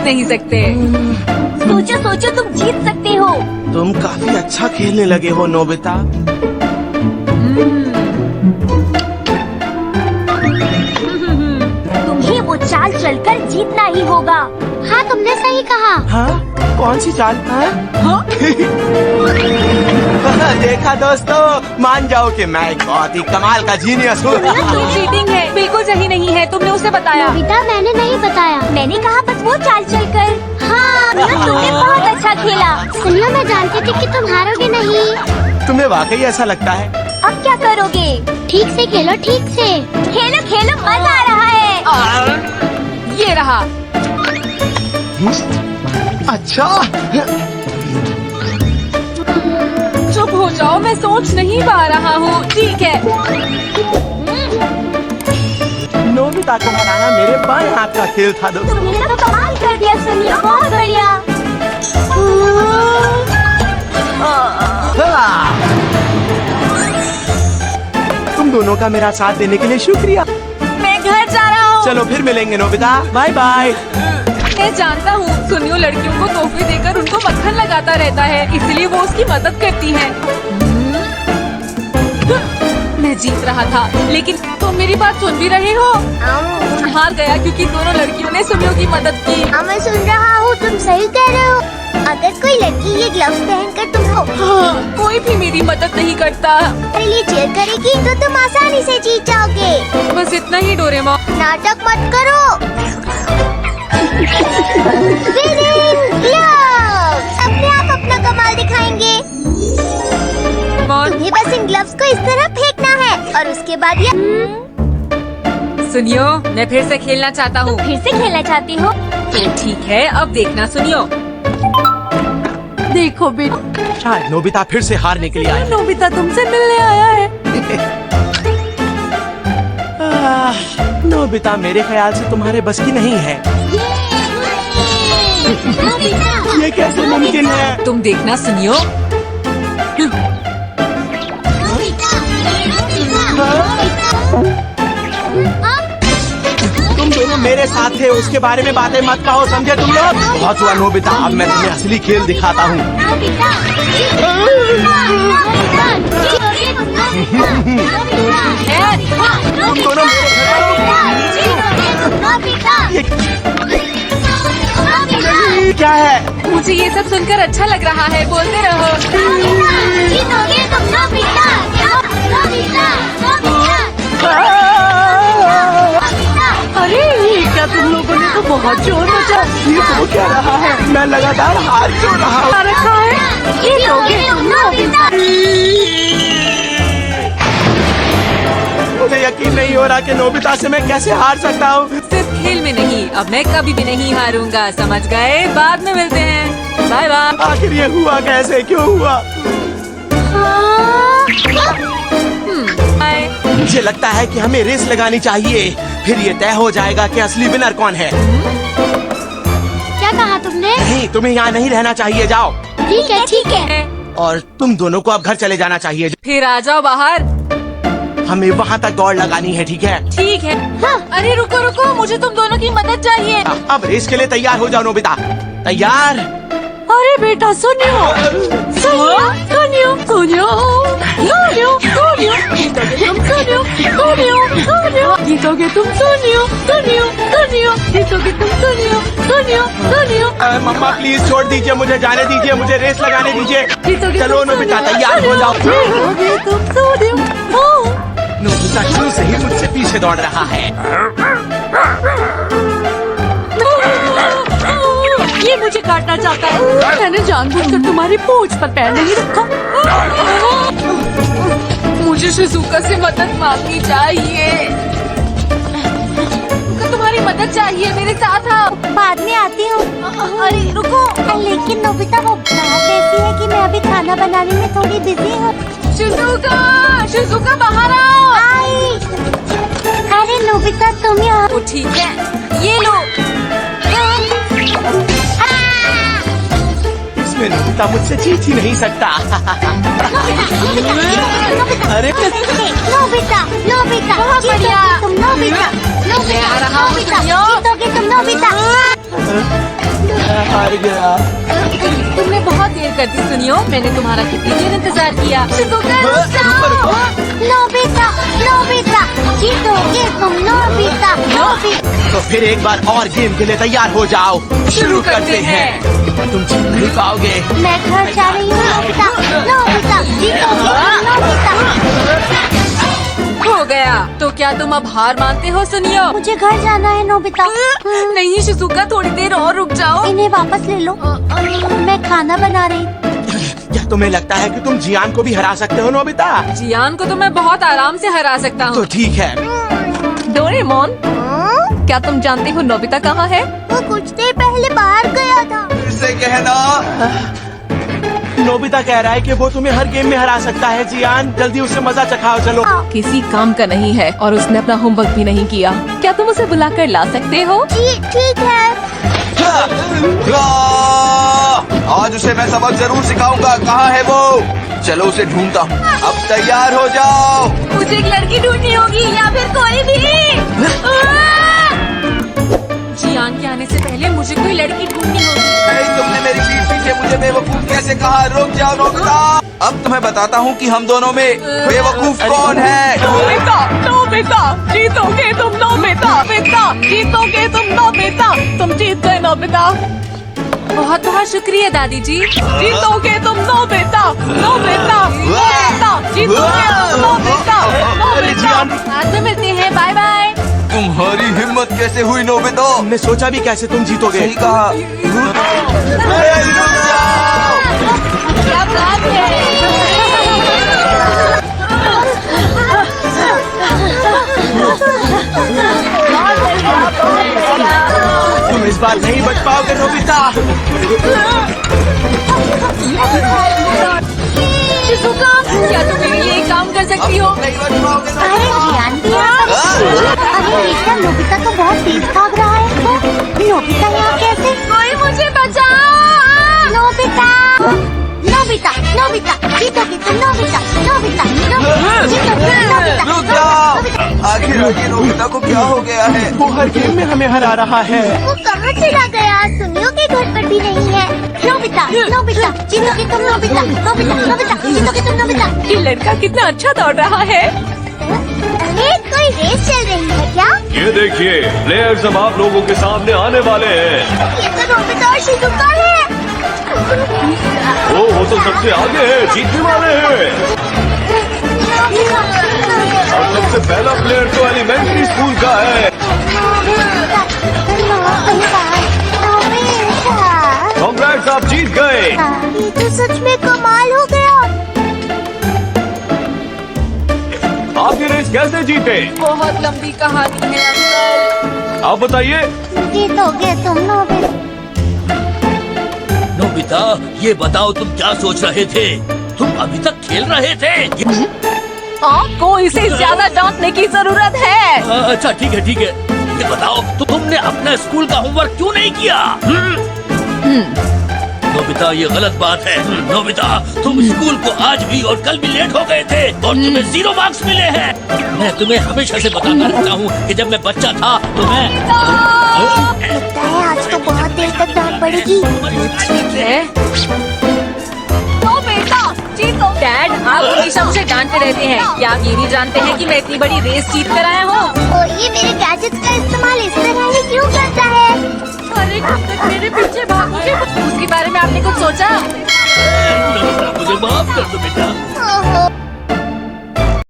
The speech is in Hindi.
नहीं सकते। सोचो सोचो, तुम जीत सकते हो। तुम काफी अच्छा खेलने लगे हो नोबिता। तुम्हें वो चाल चलकर जीतना ही होगा। हाँ, तुमने सही कहा। हाँ? कौन सी चाल? हाँ? देखा दोस्तों, मान जाओ कि मैं एक बहुत ही कमाल का जीनियस हूँ। ये चीटिंग है, बिल्कुल सही नहीं है। तुमने उसे बताया। नोबिता, मैंने नहीं बताया। मैंने कहा बस वो चाल चलकर। हाँ, तुमने बहुत अच्छा खेला। सुनियो, मैं जानती थी कि तुम हारोगे नहीं। तुम्हें वाकई ऐसा लगता है? अब क्या करोगे? ठीक से खेलो, ठीक से खेलो खेलो, मजा आ रहा है। ये रहा। अच्छा, चुप हो जाओ, मैं सोच नहीं पा रहा हूँ। ठीक है। नोबिता को हराना मेरे बाएं हाथ का खेल था दोस्तों। तुमने तो कमाल कर दिया सुनियो, बहुत बढ़िया। तुम दोनों का मेरा साथ देने के लिए शुक्रिया। मैं घर जा रहा हूँ। चलो फिर मिलेंगे नोबिता, बाय बाय। मैं जानता हूँ, सुनियो लड़कियों को तोहफे देकर उनको मक्खन लगाता रहता है, इसलिए वो उसकी मदद करती है। मैं जीत रहा था, लेकिन तुम मेरी बात सुन भी रहे हो? हार गया क्योंकि दोनों लड़कियों ने सुनियो की मदद की। मैं सुन रहा हूँ, तुम सही कह रहे हो। अगर कोई लड़की ये ग्लव्स पहनकर तुमको कोई भी मेरी मदद नहीं करता। मेरे लिए चीयर करेगी तो तुम आसानी से जीत जाओगे। बस इतना ही डोरेमोन। नाटक मत करो। अपने आप अपना कमाल दिखाएंगे। तुम्हें बस इन ग्लव्स को इस तरह फेंकना है और उसके बाद ये। सुनियो, मैं फिर से खेलना चाहता हूँ। फिर से खेलना चाहती हो? तो ठीक है, अब देखना सुनियो। देखो बेटा, शायद नोबिता फिर से हारने के लिए आया। नोबिता तुमसे मिलने आया है। नोबिता मेरे ख्याल से तुम्हारे बस की नहीं है। ये कैसे मुमकिन है? तुम देखना सुनियो। तुम दोनों मेरे साथ थे, उसके बारे में बातें मत कहो, समझे तुम लोग? बहुत हुआ नोबिता, अब मैं तुम्हें असली खेल दिखाता हूँ। तुम दोनों ये क्या है? मुझे ये सब सुनकर अच्छा लग रहा है, बोलते रहो। अरे ये क्या, तुम लोगों ने तो बहुत जोर मचा। ये तो क्या रहा है? मैं लगातार हाथ जोड़ रहा हूँ। रखा है। मुझे यकीन नहीं हो रहा कि नोबिता से मैं कैसे हार सकता हूँ। सिर्फ खेल में नहीं, अब मैं कभी भी नहीं हारूंगा, समझ गए? बाद में मिलते हैं, बाय बाय। आखिर ये हुआ कैसे, क्यों हुआ? बाय। मुझे लगता है कि हमें रेस लगानी चाहिए, फिर ये तय हो जाएगा कि असली विनर कौन है। क्या कहा तुमने? नहीं, तुम्हें यहाँ नहीं रहना चाहिए, जाओ। ठीक है ठीक है। और तुम दोनों को अब घर चले जाना चाहिए। फिर आ जाओ बाहर। हमें वहाँ तक दौड़ लगानी है, ठीक है? ठीक है। अरे रुको रुको, मुझे तुम दोनों की मदद चाहिए। अब रेस के लिए तैयार हो जाओ नोबिता। तैयार? अरे बेटा सुनियो, सुनियो, सुनियो, सुनियो, सुनियो, सुनियो, जीतोगे तुम, सुनियो, सुनियो, सुनियो, जीतोगे तुम, सुनियो, सुनियो, सुनियो। मम्मा प्लीज छोड़ दीजिए, मुझे जाने दीजिए, मुझे रेस लगाने दीजिए। जीतोगे चलो तुम, नोबिता, सुनियो, तैयार हो जाओ। जीतोगे तुम, सुनियो। नोबिता शुरू से ही मुझसे पीछे दौड़ रहा है। ये मुझे काटना चाहता है। मैंने जानबूझकर तुम्हारी पूंछ पर पैर नहीं रखा। मुझे शिजुका से मदद मांगनी चाहिए। तुम्हारी मदद चाहिए, मेरे साथ आओ। बाद में आती हूँ। अरे रुको। लेकिन नोबिता, वो बात ऐसी है कि मैं अभी खाना बनाने में थोड़ी बिजी हूँ। शिजुका, शिजुका बाहर आओ। अरे नोबिता, तुम यहाँ। तो ठीक है, ये लो। इसमें नोबिता मुझसे जीत ही नहीं सकता। अरे नोबिता, नोबिता, बहुत बढ़िया। तुम नोबिता, मैं आ रहा हूँ, सुनियो। जीतोगे तुम नोबिता। हार गया। तुमने बहुत देर कर दी सुनियो, मैंने तुम्हारा कितनी देर इंतजार किया। शिजुका, नोबिता, नोबिता, जीतोगे तुम नोबिता, नोबिता। तो फिर एक बार और गेम के लिए तैयार हो जाओ। शुरू करते हैं। तुम जीत नहीं पाओगे। मैं घर जा रही हूँ नोबिता, नोबिता, जीतोगे तुम नोबिता। हो गया। तो क्या तुम अब हार मानते हो सुनियो? मुझे घर जाना है नोबिता। नहीं शिजुका, थोड़ी देर और रुक जाओ। इन्हें वापस ले लो। मैं खाना बना रही। क्या तुम्हें लगता है कि तुम जियान को भी हरा सकते हो नोबिता? जियान को तो मैं बहुत आराम से हरा सकता तो हूँ। ठीक है। डोरेमोन, क्या तुम जानते हो नोबिता कहाँ है? वो कुछ देर पहले बाहर गया था। इसे कहना। नोबिता कह रहा है कि वो तुम्हें हर गेम में हरा सकता है जियान। जल्दी उससे मजा चखाओ चलो। किसी काम का नहीं है और उसने अपना होमवर्क भी नहीं किया। क्या तुम उसे बुलाकर ला सकते हो? जी ठीक है। आज उसे मैं सबक जरूर सिखाऊंगा। कहाँ है वो? चलो उसे ढूंढता हूँ। अब तैयार हो जाओ। मुझे एक लड़की ढूंढनी होगी या फिर कोई भी। जियान के आने से पहले मुझे कोई लड़की ढूंढनी होगी। तुमने मेरी पीठ पीछे मुझे बेवकूफ कैसे कहा? रुक जाओ नोबिता। अब तुम्हें बताता हूँ कि हम दोनों में बेवकूफ कौन है। नोबिता, नोबिता, जीतोगे तुम नोबिता, नोबिता, जीतोगे तुम नोबिता, तुम जीत गए नोबिता। बहुत बहुत शुक्रिया दादी जी। जीतोगे तुम नोबिता, नोबिता, नोबिता, जीतोगे तुम नोबिता, नोबिता। बाद में मिलते हैं, बाय बाय। तुम्हारी हिम्मत कैसे हुई नोबिता? हमने सोचा भी कैसे तुम जीतोगे। सही कहा। क्या बात है? तुम इस बार नहीं बच पाओगे नोबिता। शिजुका, क्या तुम मेरे लिए एक काम कर सकती हो? अरे जियान भी यहाँ पर। अरे बेटा, नोबिता तो बहुत तेज भाग रहा है। नोबिता यहाँ कैसे? कोई मुझे बचाओ। नोबिता, नोबिता, नोबिता, जीतोगे तुम नोबिता, नोबिता, जीतोगे नोबिता। रुक जाओ। आखिर नोबिता को क्या हो गया है? वो हर गेम में हमें हरा रहा है। वो कहाँ चला गया? सुनियो के घर पर भी नहीं है। नोबिता, नोबिता, जीतोगे तुम नोबिता, नोबिता, नोबिता, जीतोगे तुम नोबिता। ये लड़का कितना अच्छा दौड़ रहा है। अरे कोई रेस चल रही है क्या? ये देखिए, प्लेयर्स अब आप लोगों के सामने आने वाले हैं। ये तो नोबिता और शिजुका है। वो तो सबसे आगे है, जीतने वाले हैं। और सबसे पहला प्लेयर तो एलिमेंट्री स्कूल का है। कांग्रेट्स, आप जीत गए। ये तो सच में कमाल हो गया। आप ये रेस कैसे जीते? बहुत लंबी कहानी है अंकल। आप बताइए। जीतोगे तुम नोबिता। नोबिता, ये बताओ तुम क्या सोच रहे थे? तुम अभी तक खेल रहे थे? आपको इसे ज्यादा डांटने की जरूरत है। अच्छा ठीक है ठीक है। ये बताओ तो तुमने अपना स्कूल का होमवर्क क्यों नहीं किया? नोबिता, ये गलत बात है। नोबिता, तुम स्कूल को आज भी और कल भी लेट हो गए थे और तुम्हें 0 मार्क्स मिले हैं। मैं तुम्हें हमेशा से बताता रहता हूँ कि जब मैं बच्चा था तो मैं लगता है आज तो बहुत देर तक डांट पड़ेगी। ठीक है। तो बेटा जीतो। डैड, आप हमेशा मुझे डांटते रहते हैं। क्या आप ये नहीं जानते हैं कि मैं इतनी बड़ी रेस जीत कर आया हूँ? और ये मेरे गैजेट्स का इस्तेमाल इस तरह ही क्यों करता है? अरे कब तक मेरे पीछे भागोगे? उसके बारे में आपने कुछ सोचा? मुझे माफ कर दो बेटा।